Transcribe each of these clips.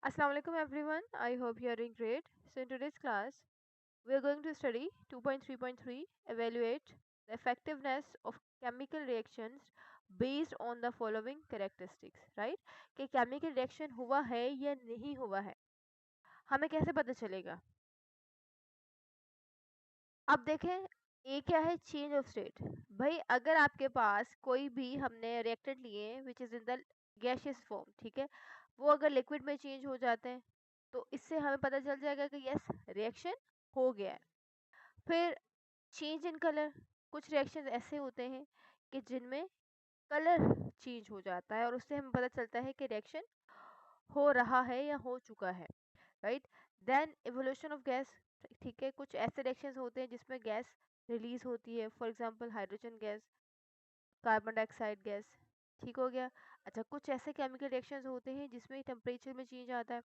Assalamu alaikum everyone. I hope you are doing great. So in today's class, we are going to study 2.3.3 evaluate the effectiveness of chemical reactions based on the following characteristics, right? कि chemical reaction हुआ है या नहीं हुआ है, हमें कैसे पता चलेगा? अब देखें, ए क्या है? Change of state. भाई अगर आपके पास कोई भी हमने रिएक्टेंट लिए which is in the gaseous form, ठीक है, वो अगर लिक्विड में चेंज हो जाते हैं तो इससे हमें पता चल जाएगा कि यस रिएक्शन हो गया है। फिर चेंज इन कलर, कुछ रिएक्शन ऐसे होते हैं कि जिनमें कलर चेंज हो जाता है और उससे हमें पता चलता है कि रिएक्शन हो रहा है या हो चुका है, right. Then evolution of gas, ठीक है, कुछ ऐसे रिएक्शंस होते हैं जिसमें गैस रिलीज होती है, for example hydrogen gas, carbon dioxide gas, ठीक हो गया। अच्छा, कुछ ऐसे केमिकल रिएक्शंस होते हैं जिसमें टेम्परेचर में चेंज आता है,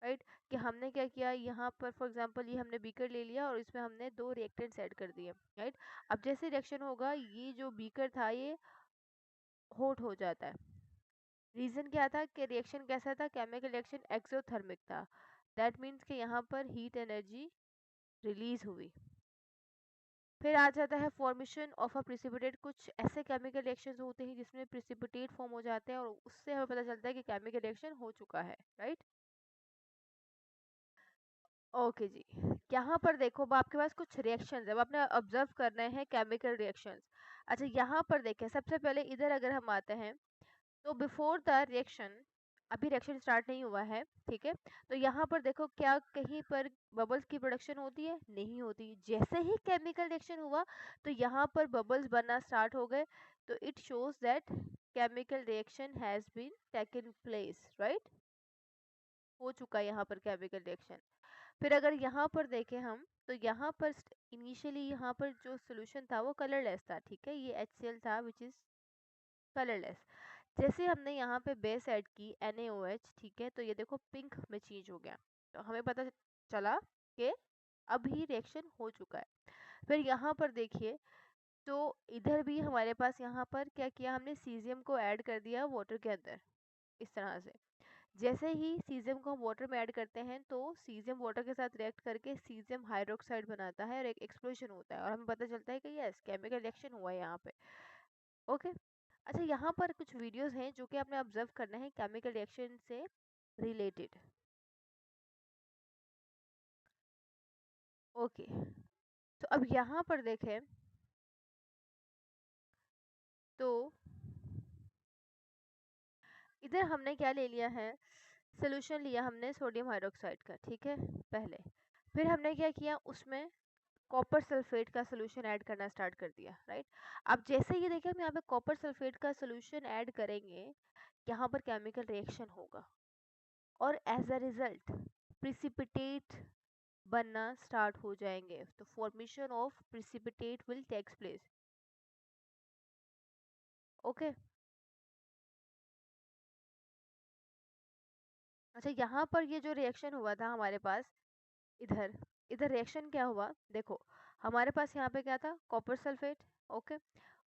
राइट, कि हमने क्या किया यहाँ पर, फॉर एग्जांपल ये हमने बीकर ले लिया और इसमें हमने दो रिएक्टेंट्स ऐड कर दिए, राइट। अब जैसे रिएक्शन होगा, ये जो बीकर था ये हॉट हो जाता है। रीजन क्या था कि रिएक्शन कैसा था? केमिकल रिएक्शन एक्सोथर्मिक था। दैट मीन्स कि यहाँ पर हीट एनर्जी रिलीज हुई। फिर आ जाता है फॉर्मेशन ऑफ अ प्रिसिपिटेट। कुछ ऐसे केमिकल रिएक्शंस होते हैं जिसमें प्रिसिपिटेट फॉर्म हो जाते हैं और उससे हमें पता चलता है कि केमिकल रिएक्शन हो चुका है, राइट। ओके जी, यहाँ पर देखो, अब आपके पास कुछ रिएक्शंस है, अब आपने ऑब्जर्व करने हैं केमिकल रिएक्शंस। अच्छा, यहाँ पर देखें, सबसे पहले इधर अगर हम आते हैं तो बिफोर द रिएक्शन, अभी रिएक्शन स्टार्ट नहीं हुआ है, ठीक है, तो यहाँ पर देखो क्या कहीं पर बबल्स की प्रोडक्शन होती है? नहीं होती। जैसे ही केमिकल रिएक्शन हुआ तो यहाँ पर बबल्स बनना स्टार्ट हो गए, तो it shows that chemical reaction has been taken place, right, हो चुका है यहाँ पर केमिकल रिएक्शन। फिर अगर यहाँ पर देखें हम तो यहाँ पर इनिशियली यहाँ पर जो सोल्यूशन था वो कलरलेस था, ठीक है, ये HCl था विच इज कलरलेस। जैसे हमने यहाँ पे बेस ऐड की NaOH, ठीक है, तो ये देखो पिंक में चेंज हो गया, तो हमें पता चला कि अब ही रिएक्शन हो चुका है। फिर यहाँ पर देखिए, तो इधर भी हमारे पास यहाँ पर क्या किया हमने? सीजियम को ऐड कर दिया वाटर के अंदर, इस तरह से। जैसे ही सीजियम को हम वाटर में ऐड करते हैं तो सीजियम वाटर के साथ रिएक्ट करके सीजियम हाइड्रोक्साइड बनाता है और एक एक्सप्लोजन होता है और हमें पता चलता है कि यस केमिकल रिएक्शन हुआ है यहाँ पे। ओके। अच्छा, यहाँ पर कुछ वीडियोस हैं जो कि आपने ऑब्जर्व करना है केमिकल रिएक्शन से रिलेटेड। ओके, तो अब यहाँ पर देखें तो इधर हमने क्या ले लिया है? सोल्यूशन लिया हमने सोडियम हाइड्रोक्साइड का, ठीक है, पहले। फिर हमने क्या किया? उसमें कॉपर सल्फेट का सोल्यूशन ऐड करना स्टार्ट कर दिया, राइट। अब जैसे ये देखिए हम यहाँ पे कॉपर सल्फेट का सोल्यूशन ऐड करेंगे, यहाँ पर केमिकल रिएक्शन होगा और एज अ रिजल्ट प्रिसिपिटेट बनना स्टार्ट हो जाएंगे, तो formation of precipitate will takes place. Okay. अच्छा, यहाँ पर ये जो रिएक्शन हुआ था हमारे पास, इधर इधर रिएक्शन क्या हुआ देखो, हमारे पास यहाँ पे क्या था? कॉपर सल्फेट, ओके,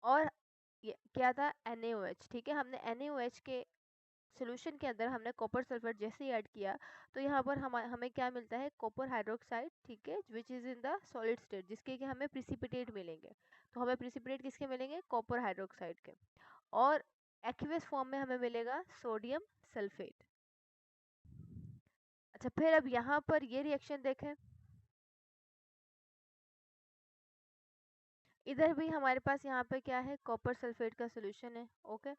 और ये क्या था? NaOH, ठीक है, हमने NaOH के सॉल्यूशन के अंदर हमने कॉपर सल्फेट जैसे ही ऐड किया तो यहाँ पर हमें क्या मिलता है? कॉपर हाइड्रोक्साइड, ठीक है, which is in the solid state, जिसके कि हमें प्रिसिपिटेट मिलेंगे। तो हमें प्रिसिपिटेट किसके मिलेंगे? कॉपर हाइड्रोक्साइड के। और एक्वियस फॉर्म में हमें मिलेगा सोडियम सल्फेट। अच्छा, फिर अब यहाँ पर ये रिएक्शन देखें, इधर भी हमारे पास यहाँ पे क्या है? कॉपर सल्फेट का सोल्यूशन है, ओके,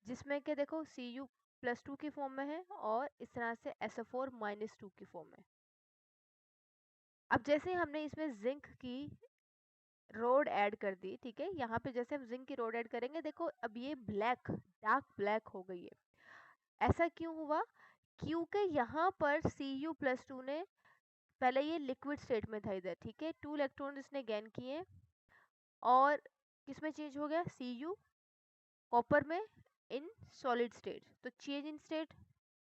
जिसमें के देखो Cu+2 की फॉर्म में है और इस तरह से SO4-2 की फॉर्म में। अब जैसे हमने इसमें जिंक की रोड ऐड कर दी, ठीक है, यहाँ पे जैसे हम जिंक की रोड ऐड करेंगे, देखो अब ये ब्लैक, डार्क ब्लैक हो गई है। ऐसा क्यों हुआ? क्योंकि यहाँ पर Cu+2 ने, पहले ये लिक्विड स्टेट में था इधर, ठीक है, 2 इलेक्ट्रॉन इसने गेन किए और किसमें चेंज हो गया? Cu कॉपर में इन सॉलिड स्टेट। तो चेंज इन स्टेट,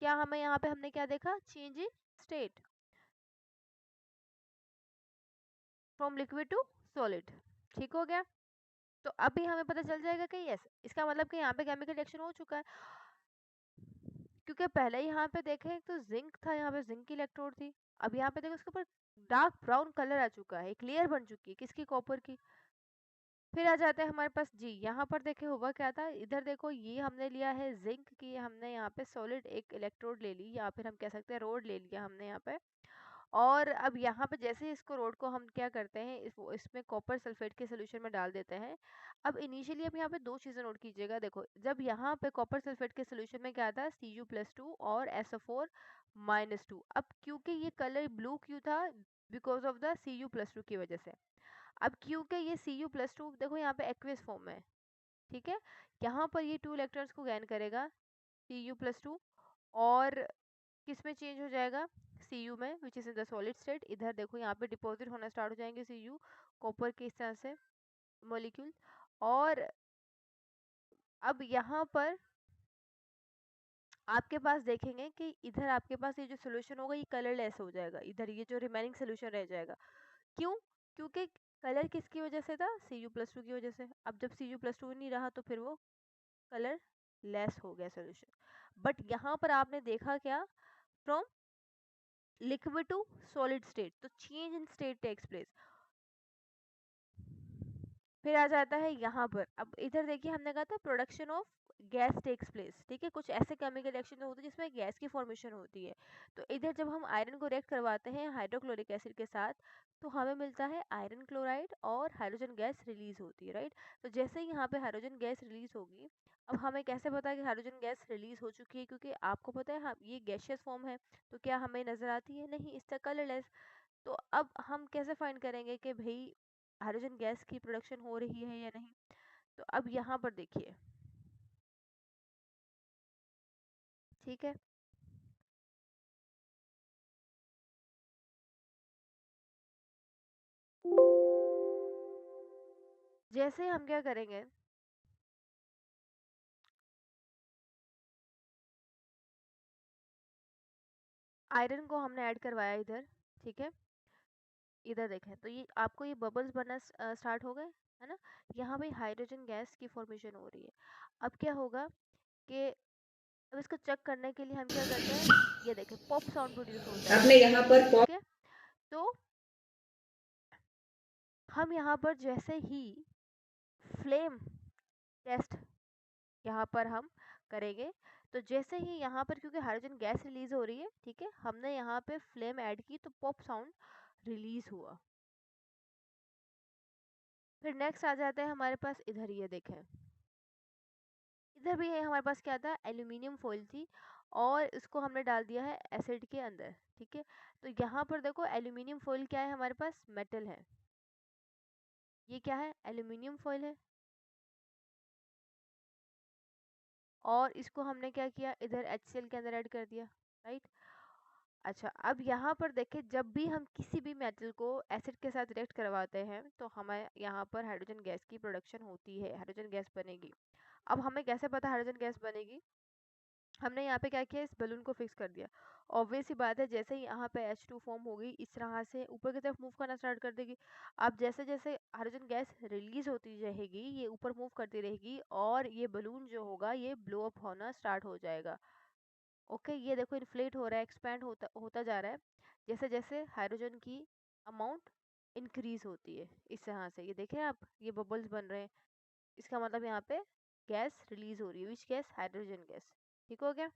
क्या हमें यहाँ पे हमने क्या देखा? Change in state from liquid to solid, ठीक हो गया। तो अभी हमें पता चल जाएगा कि यस, इसका मतलब कि यहाँ पे केमिकल रिएक्शन हो चुका है, क्योंकि पहले यहाँ पे देखें एक तो जिंक था, यहाँ पे जिंक की इलेक्ट्रोड थी। अब यहाँ पे देखो उसके ऊपर डार्क ब्राउन कलर आ चुका है, एक लेयर बन चुकी है किसकी, कॉपर की। फिर आ जाते हैं हमारे पास जी, यहाँ पर देखे हुआ क्या था, इधर देखो ये हमने लिया है जिंक की, हमने यहाँ पे सॉलिड एक इलेक्ट्रोड ले ली, या फिर हम कह सकते हैं रोड ले लिया हमने यहाँ पे। और अब यहाँ पे जैसे ही इसको रोड को हम क्या करते हैं, इसमें कॉपर सल्फेट के सोल्यूशन में डाल देते हैं। अब इनिशियली अब यहाँ पे दो चीजें नोट कीजिएगा, देखो जब यहाँ पे कॉपर सल्फेट के सोल्यूशन में क्या था, Cu+2 और SO4-2। अब क्योंकि ये कलर ब्लू क्यों था, बिकॉज ऑफ द Cu+2 की वजह से। अब क्योंकि ये Cu+2 देखो यहाँ पे एक्वियस फॉर्म में है, ठीक है, यहाँ पर ये 2 इलेक्ट्रॉन्स को गेन करेगा Cu+2, और किस में चेंज हो जाएगा, Cu में, which is in the solid state. इधर देखो यहाँ पे डिपॉजिट होना स्टार्ट हो जाएंगे Cu कॉपर के इस तरह से मॉलिक्यूल। और अब यहाँ पर आपके पास देखेंगे कि इधर आपके पास ये जो सोल्यूशन होगा ये कलरलेस हो जाएगा, इधर ये जो रिमेनिंग सोल्यूशन रह जाएगा। क्यों, क्योंकि कलर किसकी वजह से था, Cu+2 की वजह से। अब जब Cu+2 नहीं रहा तो फिर वो कलर लेस हो गया सोल्यूशन। बट यहाँ पर आपने देखा क्या, from liquid to solid state, तो change in state takes place. फिर आ जाता है यहाँ पर, अब इधर देखिए हमने कहा था production of gas takes place, ठीक है, कुछ ऐसे केमिकल रिएक्शन होते हैं जिसमें गैस की फॉर्मेशन होती है। तो इधर जब हम आयरन को रिएक्ट करवाते हैं हाइड्रोक्लोरिक एसिड के साथ, तो हमें मिलता है आयरन क्लोराइड और हाइड्रोजन गैस रिलीज होती है, राइट। तो जैसे ही यहाँ पे हाइड्रोजन गैस रिलीज होगी, अब हमें कैसे पता है कि हाइड्रोजन गैस रिलीज हो चुकी है, क्योंकि आपको पता है ये गैसियस फॉर्म है, तो क्या हमें नजर आती है, नहीं, इसका कलरलेस। तो अब हम कैसे फाइंड करेंगे कि भाई हाइड्रोजन गैस की प्रोडक्शन हो रही है या नहीं। तो अब यहाँ पर देखिए, ठीक है, जैसे हम क्या करेंगे, आयरन को हमने ऐड करवाया इधर, ठीक है, इधर देखें तो ये आपको ये बबल्स बनना स्टार्ट हो गए, है ना। यहाँ पे हाइड्रोजन गैस की फॉर्मेशन हो रही है। अब क्या होगा कि अब इसको चेक करने के लिए हम क्या करते हैं, ये देखें पॉप साउंड प्रोड्यूस होता है, आपने यहाँ पर ठीक है। तो हम यहाँ पर जैसे ही फ्लेम टेस्ट यहाँ पर हम करेंगे, तो जैसे ही यहाँ पर क्योंकि हाइड्रोजन गैस रिलीज हो रही है, ठीक है, हमने यहाँ पे फ्लेम ऐड की तो पॉप साउंड रिलीज हुआ। फिर नेक्स्ट आ जाता है हमारे पास, इधर ये देखें, इधर भी है हमारे पास क्या था, एल्यूमिनियम फॉइल थी, और इसको हमने डाल दिया है एसिड के अंदर, ठीक है। तो यहाँ पर देखो एल्यूमिनियम फॉइल क्या है, हमारे पास मेटल है, ये क्या है, एल्यूमिनियम फॉइल है, और इसको हमने क्या किया, इधर HCl के अंदर ऐड कर दिया, राइट। अच्छा, अब यहाँ पर देखें, जब भी हम किसी भी मेटल को एसिड के साथ रिएक्ट करवाते हैं तो हमें यहाँ पर हाइड्रोजन गैस की प्रोडक्शन होती है, हाइड्रोजन गैस बनेगी। अब हमें कैसे पता हाइड्रोजन गैस बनेगी, हमने यहाँ पे क्या किया, इस बलून को फिक्स कर दिया। ऑब्वियस सी बात है, जैसे ही यहाँ पे H2 फॉर्म होगी इस तरह से ऊपर की तरफ मूव करना स्टार्ट कर देगी। अब जैसे जैसे हाइड्रोजन गैस रिलीज होती रहेगी ये ऊपर मूव करती रहेगी, और ये बलून जो होगा ये ब्लो अप होना स्टार्ट हो जाएगा। ओके, ये देखो इन्फ्लेट हो रहा है, एक्सपैंड होता होता जा रहा है, जैसे जैसे हाइड्रोजन की अमाउंट इंक्रीज होती है, इस तरह से। ये देखें आप, ये बबल्स बन रहे हैं, इसका मतलब यहाँ पे गैस रिलीज हो रही है, विच गैस, हाइड्रोजन गैस, ठीक हो गया।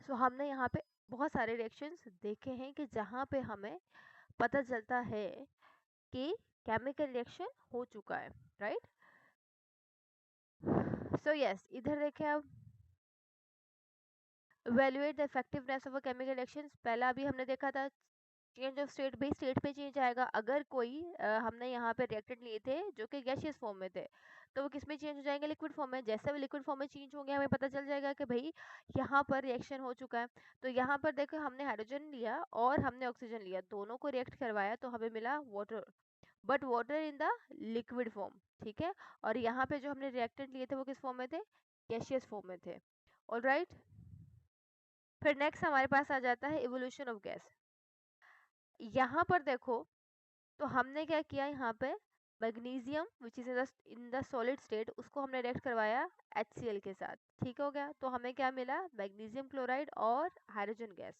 सो हमने यहाँ पे बहुत सारे रिएक्शंस देखे हैं कि जहाँ पे हमें पता चलता है कि केमिकल रिएक्शन हो चुका है, राइट। सो यस, इधर देखें आप, evaluate the effectiveness of a chemical reactions, पहला अभी हमने देखा था चेंज ऑफ स्टेट, भी स्टेट पे चेंज आएगा। अगर कोई हमने यहाँ पे रिएक्टेंट लिए थे जो कि गैसियस फॉर्म में थे, तो वो किस में चेंज हो जाएंगे, लिक्विड फॉर्म में। जैसे वो लिक्विड फॉर्म में चेंज होंगे हमें पता चल जाएगा कि भाई यहाँ पर रिएक्शन हो चुका है। तो यहाँ पर देखो हमने हाइड्रोजन लिया और हमने ऑक्सीजन लिया, दोनों को रिएक्ट करवाया तो हमें मिला water, but water in the liquid form, ठीक है। और यहाँ पे जो हमने रिएक्टेंट लिए थे वो किस फॉर्म में थे, गैसियस फॉर्म में थे, ऑलराइट। फिर नेक्स्ट हमारे पास आ जाता है इवोल्यूशन ऑफ गैस। यहाँ पर देखो, तो हमने क्या किया यहाँ पे, magnesium which is in the solid state, उसको हमने रिएक्ट करवाया HCl के साथ। ठीक हो गया, तो हमें क्या मिला, मैग्नीशियम क्लोराइड और हाइड्रोजन गैस।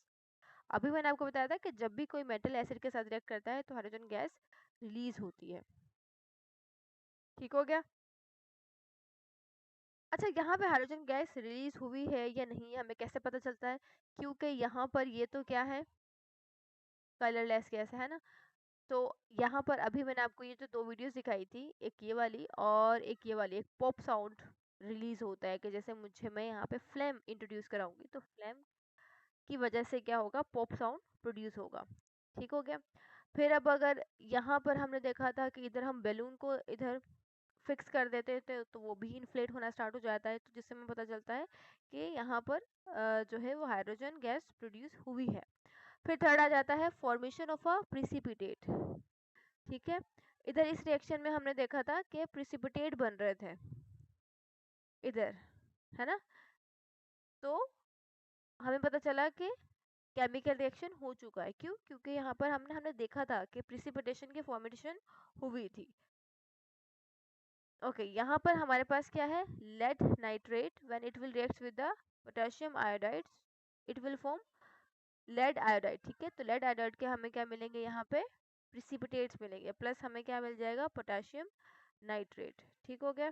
अभी मैंने आपको बताया था कि जब भी कोई मेटल एसिड के साथ रिएक्ट करता है तो हाइड्रोजन गैस रिलीज होती है। ठीक हो गया। अच्छा, यहाँ पे हाइड्रोजन गैस रिलीज हुई है या नहीं हमें कैसे पता चलता है, क्योंकि यहाँ पर ये तो क्या है, कलरलेस गैस है ना। तो यहाँ पर अभी मैंने आपको ये जो दो वीडियोस दिखाई थी, एक ये वाली और एक ये वाली, एक पॉप साउंड रिलीज होता है कि जैसे मुझे, मैं यहाँ पे फ्लेम इंट्रोड्यूस कराऊंगी तो फ्लेम की वजह से क्या होगा, पॉप साउंड प्रोड्यूस होगा। ठीक हो गया। फिर अब अगर यहाँ पर हमने देखा था कि इधर हम बैलून को इधर फिक्स कर देते थे तो वो भी इन्फ्लेट होना स्टार्ट हो जाता है, तो जिससे हमें पता चलता है कि यहाँ पर जो है वो हाइड्रोजन गैस प्रोड्यूस हुई है। फिर थर्ड आ जाता है फॉर्मेशन ऑफ अ प्रिसिपिटेट। ठीक है, इधर इस रिएक्शन में हमने देखा था कि प्रिसिपिटेट बन रहे थे इधर, है ना। तो हमें पता चला कि केमिकल रिएक्शन हो चुका है। क्यों? क्योंकि यहाँ पर हमने देखा था कि प्रिसिपिटेशन की फॉर्मेशन हुई थी। ओके, यहाँ पर हमारे पास क्या है, lead nitrate when it will react with the potassium iodide it will form lead iodide. ठीक है, तो लेड आयोडाइड के हमें क्या मिलेंगे, यहाँ पे प्रिसिपिटेट्स मिलेंगे, प्लस हमें क्या मिल जाएगा, पोटेशियम नाइट्रेट। ठीक हो गया।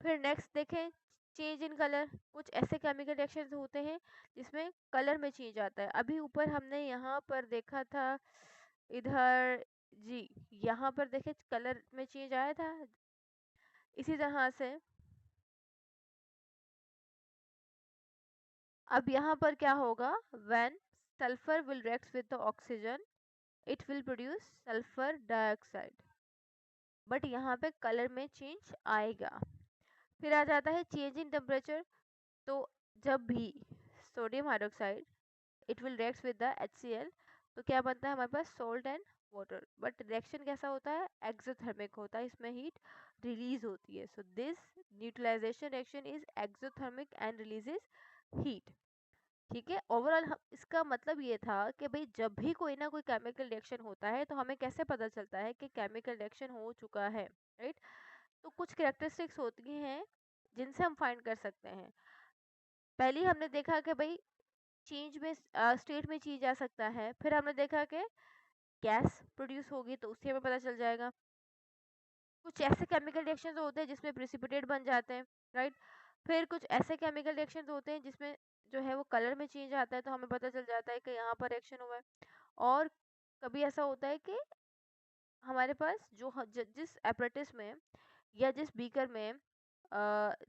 फिर नेक्स्ट देखें, चेंज इन कलर। कुछ ऐसे केमिकल रिएक्शंस होते हैं जिसमें कलर में चेंज आता है। अभी ऊपर हमने यहाँ पर देखा था, इधर जी, यहाँ पर देखे कलर में चेंज आया था। इसी तरह से अब यहाँ पर क्या होगा, when sulphur will react with the oxygen it will produce sulphur dioxide, but यहाँ पे कलर में चेंज आएगा। फिर आ जाता है चेंज इन टेम्परेचर। तो जब भी sodium hydroxide it will react with the HCl, तो क्या बनता है हमारे पास, salt and water, but reaction कैसा होता है, एक्सोथर्मिक होता है, इसमें हीट रिलीज होती है। So this neutralisation reaction is exothermic and releases heat. ठीक है, ओवरऑल इसका मतलब ये था कि भाई जब भी कोई ना कोई केमिकल रिएक्शन होता है तो हमें कैसे पता चलता है कि केमिकल रिएक्शन हो चुका है, राइट। तो कुछ कैरेक्टरिस्टिक्स होती हैं जिनसे हम फाइंड कर सकते हैं। पहली हमने देखा कि भाई चेंज में स्टेट में चेंज आ सकता है। फिर हमने देखा कि गैस प्रोड्यूस होगी तो उससे हमें पता चल जाएगा। कुछ ऐसे केमिकल रिएक्शंस होते हैं जिसमें प्रेसिपिटेट बन जाते हैं, राइट। फिर कुछ ऐसे केमिकल रिएक्शंस होते हैं जिसमें जो है वो कलर में चेंज आता है, तो हमें पता चल जाता है कि यहाँ पर रिएक्शन हुआ है। और कभी ऐसा होता है कि हमारे पास जो जिस एपरेटिस में या जिस बीकर में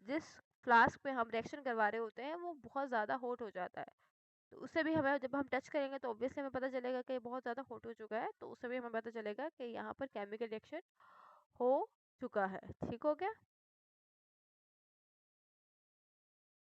जिस फ्लास्क में हम रिएक्शन करवा रहे होते हैं वो बहुत ज़्यादा हॉट हो जाता है, तो उससे भी हमें, जब हम टच करेंगे तो ऑब्वियसली हमें पता चलेगा कि ये बहुत ज़्यादा हॉट हो चुका है, तो उससे भी हमें पता चलेगा कि यहाँ पर केमिकल रिएक्शन हो चुका है। ठीक हो गया।